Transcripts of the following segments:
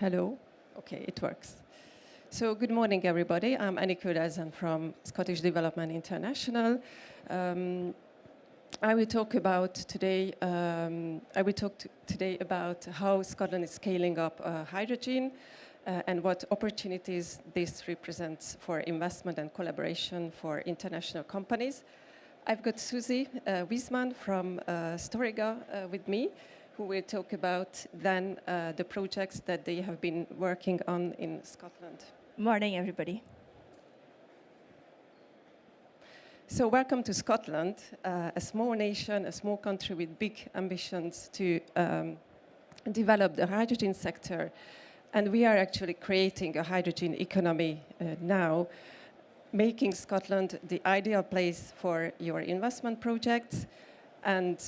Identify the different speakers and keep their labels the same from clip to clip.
Speaker 1: Hello. Okay, it works. So good morning, everybody. I'm Annie Kuraz. I'm from Scottish Development International. Um, I will talk about today. Today about how Scotland is scaling up hydrogen and what opportunities this represents for investment and collaboration for international companies. I've got Susie Wiesmann from Storiga with me, who will talk about then the projects that they have been working on in Scotland.
Speaker 2: Morning, everybody.
Speaker 1: So welcome to Scotland, a small nation, a small country with big ambitions to develop the hydrogen sector. And we are actually creating a hydrogen economy now, making Scotland the ideal place for your investment projects. And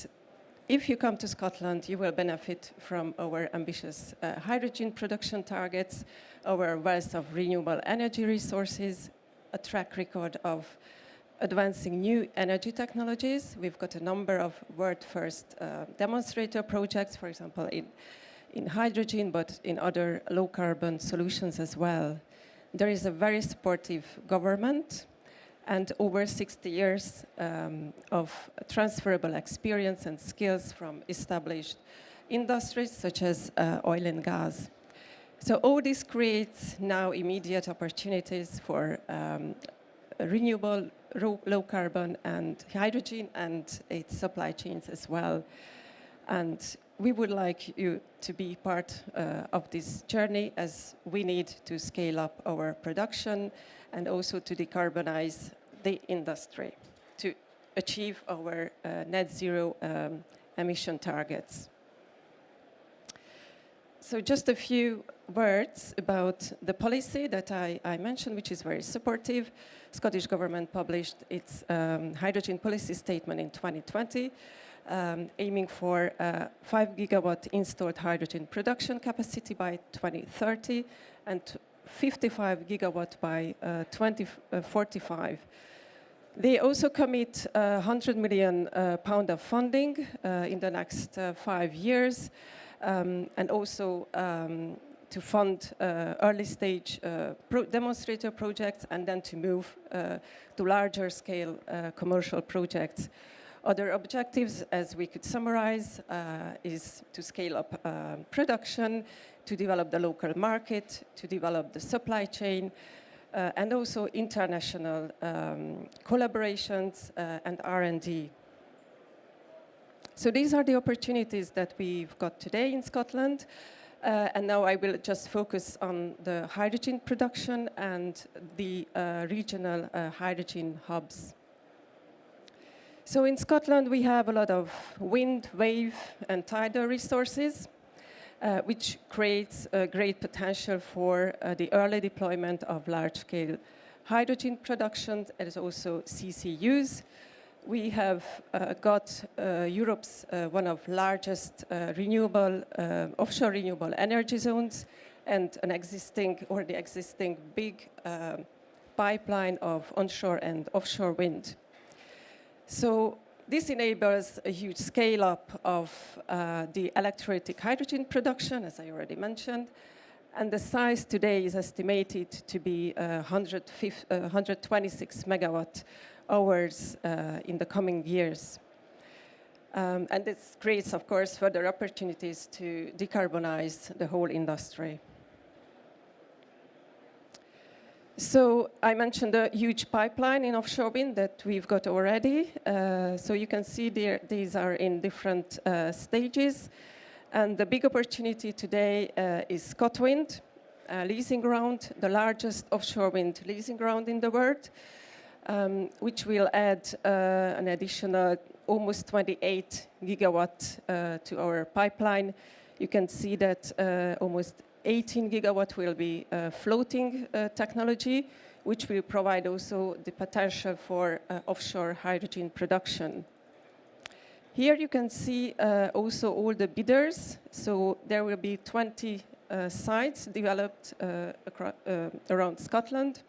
Speaker 1: if you come to Scotland, you will benefit from our ambitious hydrogen production targets, our wealth of renewable energy resources, a track record of advancing new energy technologies. We've got a number of world-first demonstrator projects, for example, in hydrogen, but in other low-carbon solutions as well. There is a very supportive government and over 60 years of transferable experience and skills from established industries such as oil and gas. So all this creates now immediate opportunities for renewable, low carbon and hydrogen and its supply chains as well. And we would like you to be part of this journey, as we need to scale up our production and also to decarbonize the industry to achieve our net zero emission targets. So just a few words about the policy that I mentioned, which is very supportive. Scottish Government published its hydrogen policy statement in 2020, aiming for 5 gigawatt installed hydrogen production capacity by 2030 and 55 gigawatt by 2045. They also commit 100 million pound of funding in the next 5 years, and also to fund early stage demonstrator projects and then to move to larger scale commercial projects. Other objectives, as we could summarize, is to scale up production, to develop the local market, to develop the supply chain, and also international collaborations and R&D. So these are the opportunities that we've got today in Scotland. And now I will just focus on the hydrogen production and the regional hydrogen hubs. So in Scotland, we have a lot of wind, wave, and tidal resources, which creates a great potential for the early deployment of large-scale hydrogen production and also CCUs. We have got Europe's one of largest offshore renewable energy zones and the existing big pipeline of onshore and offshore wind. So this enables a huge scale-up of the electrolytic hydrogen production, as I already mentioned, and the size today is estimated to be 126 megawatt hours in the coming years. And this creates, of course, further opportunities to decarbonize the whole industry. So I mentioned a huge pipeline in offshore wind that we've got already. So you can see there, these are in different stages. And the big opportunity today is ScotWind, leasing ground, the largest offshore wind leasing ground in the world, which will add an additional almost 28 gigawatt to our pipeline. You can see that almost 18 gigawatt will be floating technology, which will provide also the potential for offshore hydrogen production. Here you can see also all the bidders. So there will be 20 sites developed around Scotland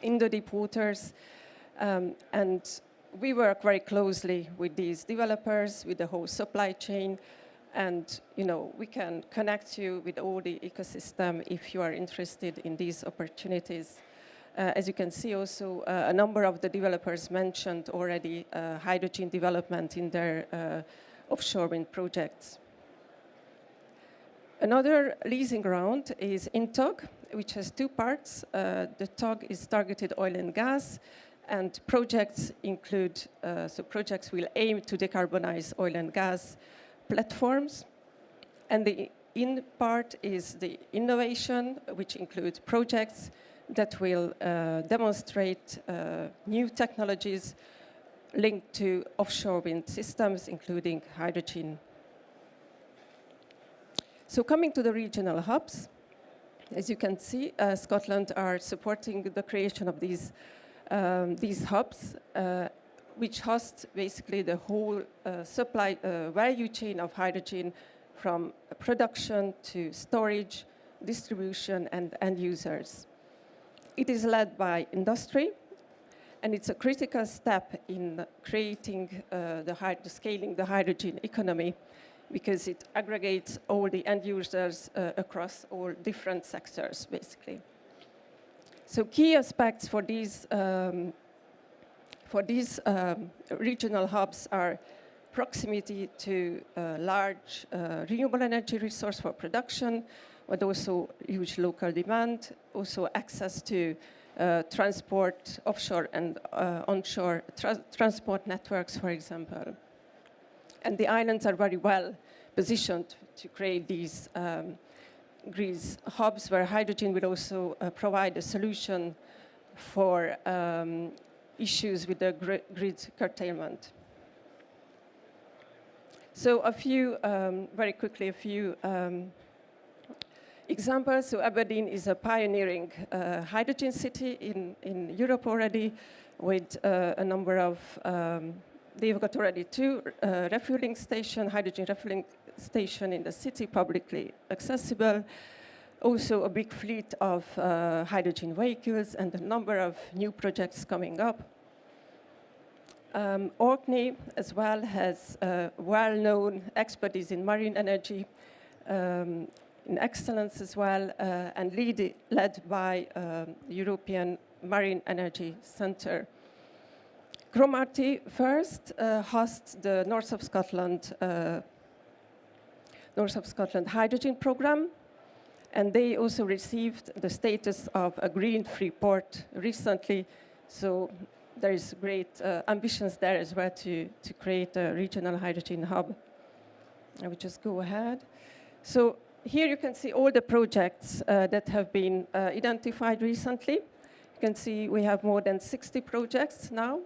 Speaker 1: in the deep waters. And we work very closely with these developers, with the whole supply chain, And we can connect you with all the ecosystem if you are interested in these opportunities. As you can see also, a number of the developers mentioned already hydrogen development in their offshore wind projects. Another leasing round is INTOG, which has two parts. The TOG is targeted oil and gas, and projects include, so projects will aim to decarbonize oil and gas platforms. And the IN part is the innovation, which includes projects that will demonstrate new technologies linked to offshore wind systems, including hydrogen. So coming to the regional hubs, as you can see, Scotland are supporting the creation of these hubs, which host basically the whole supply value chain of hydrogen, from production to storage, distribution, and end users. It is led by industry, and it's a critical step in creating scaling the hydrogen economy, because it aggregates all the end users across all different sectors, basically. So key aspects for these regional hubs are proximity to large renewable energy resource for production, but also huge local demand, also access to transport, offshore and onshore transport networks, for example. And the islands are very well positioned to create these GRIS hubs, where hydrogen will also provide a solution for issues with the grid curtailment. So very quickly, a few examples. So Aberdeen is a pioneering hydrogen city in Europe already, with a number of, they've got already 2 refueling station, hydrogen refueling station in the city, publicly accessible. Also a big fleet of hydrogen vehicles, and a number of new projects coming up. Orkney as well has well-known expertise in marine energy, in excellence as well, and led by European Marine Energy Centre. Cromarty first hosts the North of Scotland hydrogen program, and they also received the status of a green free port recently. So there is great ambitions there as well to create a regional hydrogen hub. I will just go ahead. So here you can see all the projects that have been identified recently. You can see we have more than 60 projects now.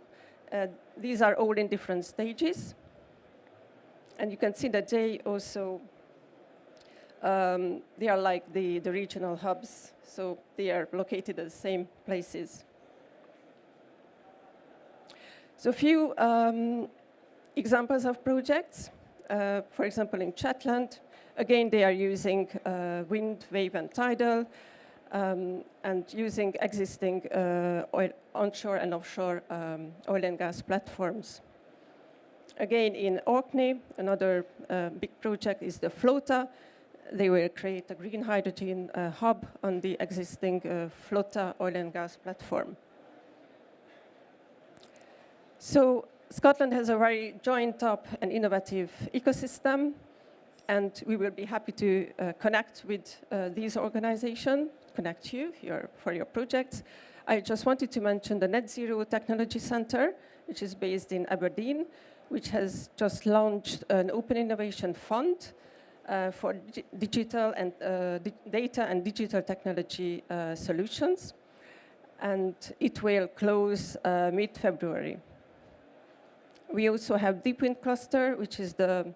Speaker 1: These are all in different stages. And you can see that they also, they are like the regional hubs. So they are located at the same places. So a few examples of projects. For example, in Shetland, again, they are using wind, wave, and tidal, and using existing onshore and offshore oil and gas platforms. Again, in Orkney, another big project is the Flota. They will create a green hydrogen hub on the existing Flota oil and gas platform. So Scotland has a very joined up and innovative ecosystem, and we will be happy to connect with these organizations, connect you for your projects. I just wanted to mention the Net Zero Technology Centre, which is based in Aberdeen, which has just launched an open innovation fund for digital and data and digital technology solutions, and it will close mid-February. We also have Deep Wind Cluster, which is the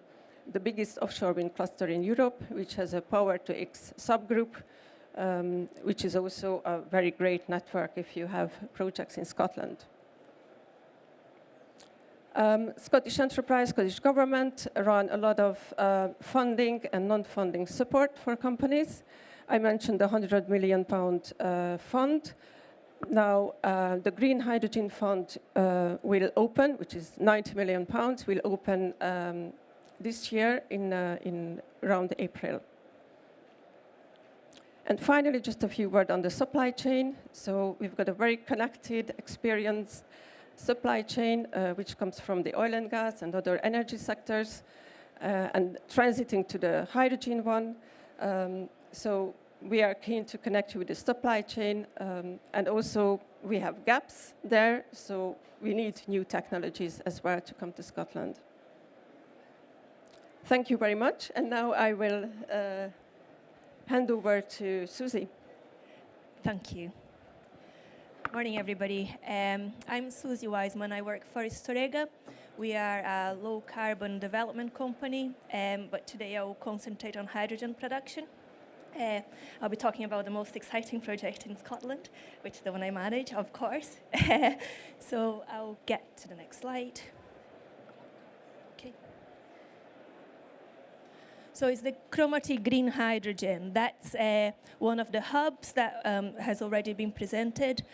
Speaker 1: biggest offshore wind cluster in Europe, which has a Power-to-X subgroup, which is also a very great network if you have projects in Scotland. Scottish Enterprise, Scottish Government run a lot of funding and non-funding support for companies. I mentioned the £100 million fund. Now, the Green Hydrogen Fund will open, which is £90 million, will open this year in around April. And finally, just a few words on the supply chain. So we've got a very connected, experienced supply chain, which comes from the oil and gas and other energy sectors, and transiting to the hydrogen one. So we are keen to connect you with the supply chain, and also we have gaps there, so we need new technologies as well to come to Scotland. Thank you very much, and now I will hand over to Susie.
Speaker 2: Thank you. Morning, everybody. I'm Susie Wiseman. I work for Storega. We are a low-carbon development company, but today I will concentrate on hydrogen production. I'll be talking about the most exciting project in Scotland, which is the one I manage, of course. So I'll get to the next slide. Okay. So it's the Cromarty Green Hydrogen. That's one of the hubs that has already been presented.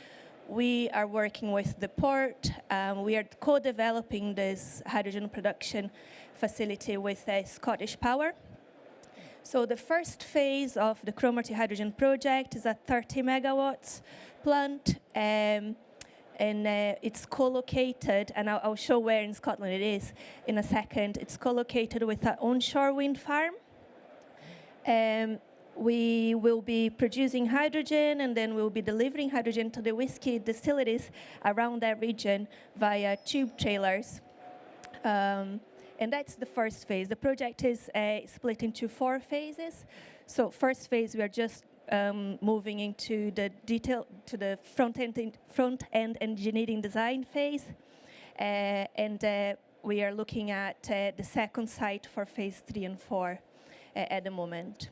Speaker 2: We are working with the port. We are co-developing this hydrogen production facility with Scottish Power. So the first phase of the Cromarty Hydrogen project is a 30 megawatts plant, and it's co-located, and I'll show where in Scotland it is in a second. It's co-located with an onshore wind farm. We will be producing hydrogen, and then we'll be delivering hydrogen to the whiskey distilleries around that region via tube trailers. And that's the first phase. The project is split into 4 phases. So first phase, we are just moving into the front-end engineering design phase. And we are looking at the second site for phase 3 and 4 at the moment.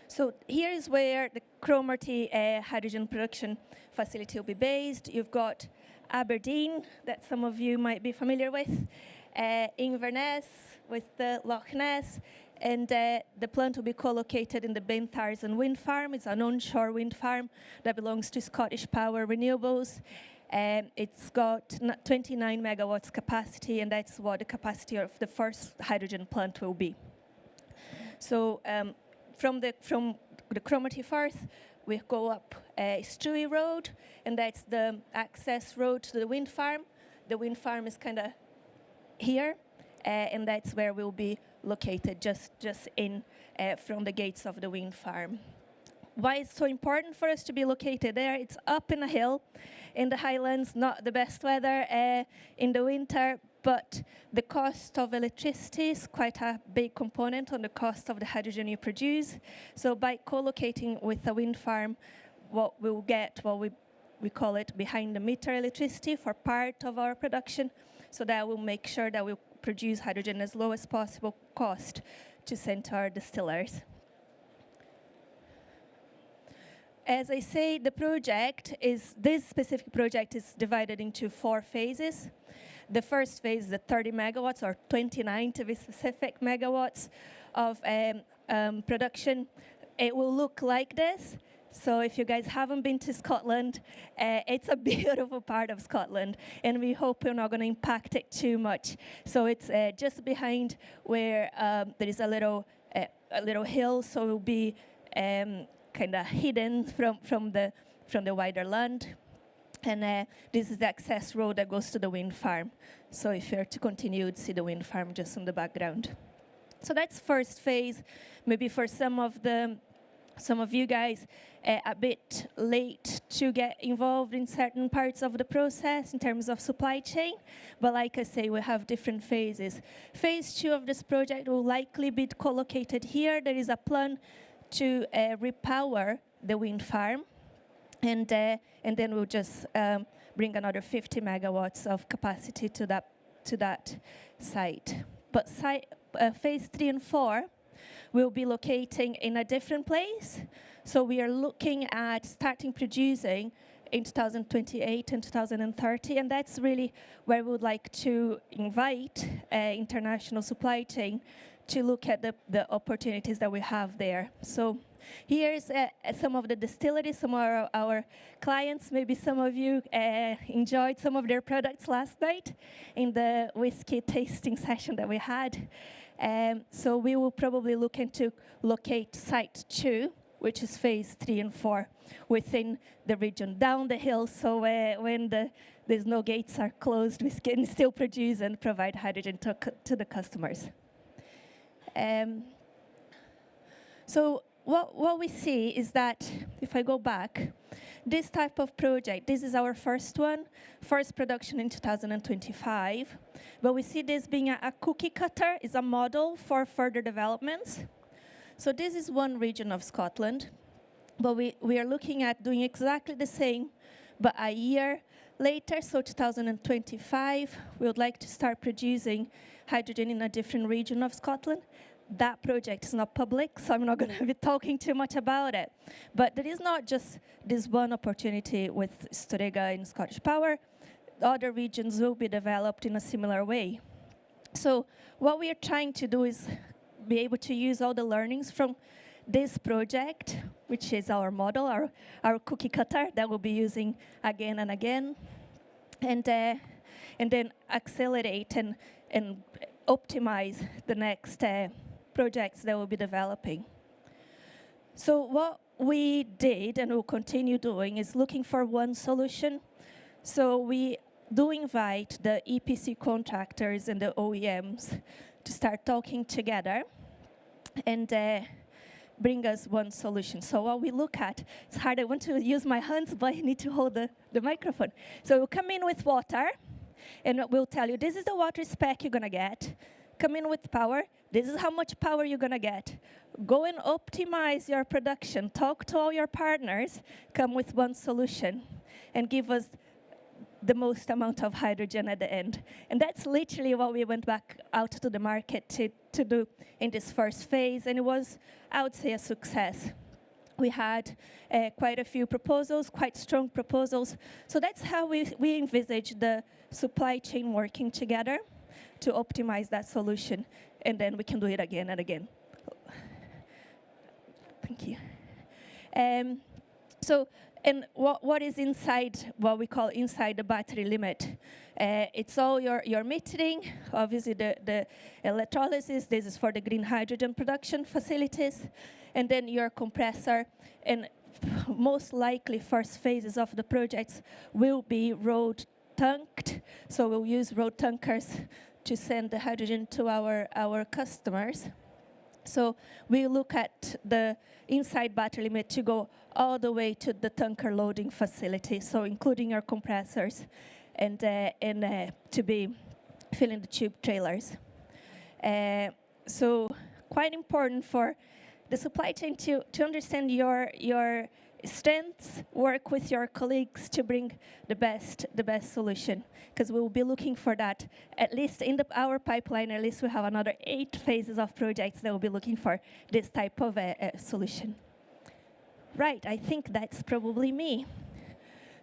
Speaker 2: So here is where the Cromarty hydrogen production facility will be based. You've got Aberdeen, that some of you might be familiar with, Inverness with the Loch Ness, and the plant will be co-located in the Bentharsen wind farm. It's an onshore wind farm that belongs to Scottish Power Renewables. It's got 29 megawatts capacity, and that's what the capacity of the first hydrogen plant will be. So from the Cromarty Firth, we go up Stewie Road, and that's the access road to the wind farm. The wind farm is kind of here, and that's where we'll be located, just in from the gates of the wind farm. Why it's so important for us to be located there? It's up in a hill in the Highlands, not the best weather in the winter, but the cost of electricity is quite a big component on the cost of the hydrogen you produce. So by co-locating with a wind farm, what we'll get, we call it behind the meter electricity for part of our production, so that will make sure that we produce hydrogen as low as possible cost to send to our distillers. As I say, this specific project is divided into 4 phases. The first phase is the 30 megawatts, or 29 to be specific megawatts of production. It will look like this. So if you guys haven't been to Scotland, it's a beautiful part of Scotland, and we hope we're not going to impact it too much. So it's just behind where there is a little hill, so it will be kind of hidden from the wider land. And this is the access road that goes to the wind farm. So if you're to continue, you'd see the wind farm just in the background. So that's first phase. Maybe for some of you guys, a bit late to get involved in certain parts of the process in terms of supply chain. But like I say, we have different phases. Phase 2 of this project will likely be co-located here. There is a plan to repower the wind farm. And then we'll just bring another 50 megawatts of capacity to that site. But phase 3 and 4 will be locating in a different place. So we are looking at starting producing in 2028 and 2030, and that's really where we would like to invite international supply chain to look at the opportunities that we have there. So Here's some of the distilleries, some of our clients. Maybe some of you enjoyed some of their products last night in the whiskey tasting session that we had. So we will probably look into locate site 2, which is phase 3 and 4, within the region down the hill. So when there's no gates are closed, we can still produce and provide hydrogen to the customers. So what we see is that, if I go back, this type of project, this is our first one, first production in 2025. But we see this being a cookie cutter, is a model for further developments. So this is one region of Scotland, but we are looking at doing exactly the same, but a year later, so 2025, we would like to start producing hydrogen in a different region of Scotland. That project is not public, so I'm not going to be talking too much about it. But there is not just this one opportunity with Storegga and Scottish Power. Other regions will be developed in a similar way. So what we are trying to do is be able to use all the learnings from this project, which is our model, our cookie cutter that we'll be using again and again, and then accelerate and optimize the next projects that we'll be developing. So what we did and will continue doing is looking for one solution. So we do invite the EPC contractors and the OEMs to start talking together and bring us one solution. So what we look at, it's hard, I want to use my hands, but I need to hold the microphone. So we'll come in with water, and we'll tell you, this is the water spec you're going to get. Come in with power. This is how much power you're going to get. Go and optimize your production. Talk to all your partners. Come with one solution and give us the most amount of hydrogen at the end. And that's literally what we went back out to the market to do in this first phase. And it was, I would say, a success. We had quite a few proposals, quite strong proposals. So that's how we envisage the supply chain working together to optimize that solution, and then we can do it again and again. Thank you. And what is inside what we call inside the battery limit? It's all your metering, obviously the electrolysis. This is for the green hydrogen production facilities, and then your compressor. And most likely, first phases of the projects will be road tanked. So we'll use road tankers to send the hydrogen to our customers. So we look at the inside battery limit to go all the way to the tanker loading facility, so including your compressors and to be filling the tube trailers. So quite important for the supply chain to understand your strengths, work with your colleagues to bring the best solution, because we will be looking for that. At least in our pipeline, at least we have another 8 phases of projects that will be looking for this type of solution. Right, I think that's probably me.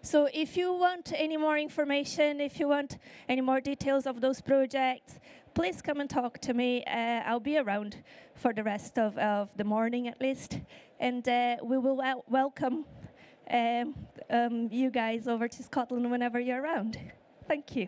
Speaker 2: So if you want any more information, if you want any more details of those projects, please come and talk to me. I'll be around for the rest of the morning at least. And we will welcome you guys over to Scotland whenever you're around. Thank you.